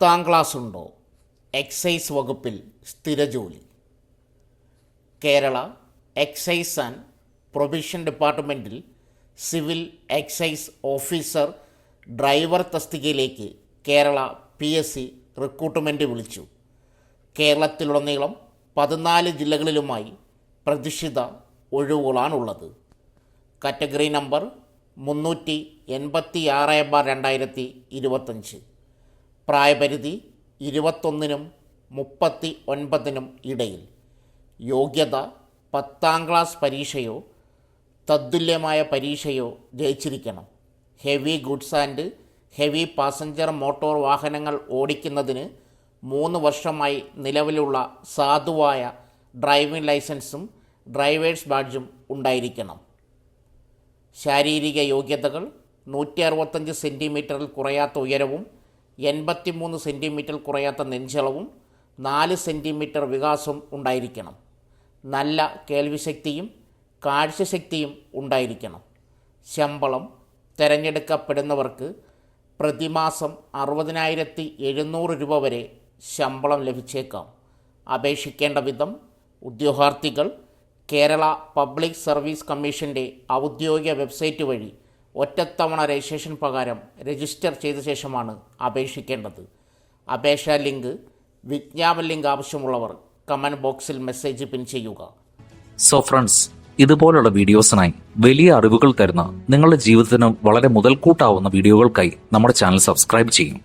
10ാം class ഉണ്ടോ? Excise വകുപ്പിൽ സ്ഥിരജോലി. കേരള എക്സൈസ് ആൻഡ് പ്രൊവിഷൻ ഡിപ്പാർട്ട്മെൻറ്റിൽ സിവിൽ എക്സൈസ് ഓഫീസർ ഡ്രൈവർ തസ്തികയിലേക്ക് കേരള PSC റിക്രൂട്ട്മെൻറ്റ് വിളിച്ചു. കേരളത്തിലുടനീളം 14 ജില്ലകളിലുമായി പ്രതിഷ്ഠിത ഒഴിവുകളാണുള്ളത്. Category number 386/2025. പ്രായപരിധി 21-നും 39-നും ഇടയിൽ. യോഗ്യത 10ാം ക്ലാസ് പരീക്ഷയോ തത്തുല്യമായ പരീക്ഷയോ ജയിച്ചിരിക്കണം. Heavy goods and heavy passenger motor വാഹനങ്ങൾ ഓടിക്കുന്നതിന് 3 വർഷമായി നിലവിലുള്ള സാധുവായ ഡ്രൈവിംഗ് ലൈസൻസും ഡ്രൈവേഴ്സ് ബാഡ്ജും ഉണ്ടായിരിക്കണം. ശാരീരിക യോഗ്യതകൾ 165 സെൻറ്റിമീറ്ററിൽ കുറയാത്ത ഉയരവും 83 സെൻറ്റിമീറ്റർ കുറയാത്ത നെഞ്ചളവും 4 സെൻറ്റിമീറ്റർ വികാസവും ഉണ്ടായിരിക്കണം. നല്ല കേൾവിശക്തിയും കാഴ്ചശക്തിയും ഉണ്ടായിരിക്കണം. ശമ്പളം തിരഞ്ഞെടുക്കപ്പെടുന്നവർക്ക് പ്രതിമാസം 60,700 രൂപ വരെ ശമ്പളം ലഭിച്ചേക്കാം. അപേക്ഷിക്കേണ്ട വിധം: ഉദ്യോഗാർത്ഥികൾ കേരള പബ്ലിക് സർവീസ് കമ്മീഷൻ്റെ ഔദ്യോഗിക വെബ്സൈറ്റ് വഴി ഒറ്റത്തവണ രജിസ്ട്രേഷൻ പ്രകാരം രജിസ്റ്റർ ചെയ്ത ശേഷമാണ് അപേക്ഷിക്കേണ്ടത്. അപേക്ഷാ ലിങ്ക്, വിജ്ഞാപന ലിങ്ക് ആവശ്യമുള്ളവർ കമൻറ്റ് ബോക്സിൽ മെസ്സേജ് പിൻ ചെയ്യുക. സോ ഫ്രണ്ട്സ്, ഇതുപോലുള്ള വീഡിയോസിനായി വലിയ അറിവുകൾ തരുന്ന നിങ്ങളുടെ ജീവിതത്തിന് വളരെ മുതൽക്കൂട്ടാവുന്ന വീഡിയോകൾക്കായി നമ്മുടെ ചാനൽ സബ്സ്ക്രൈബ് ചെയ്യും.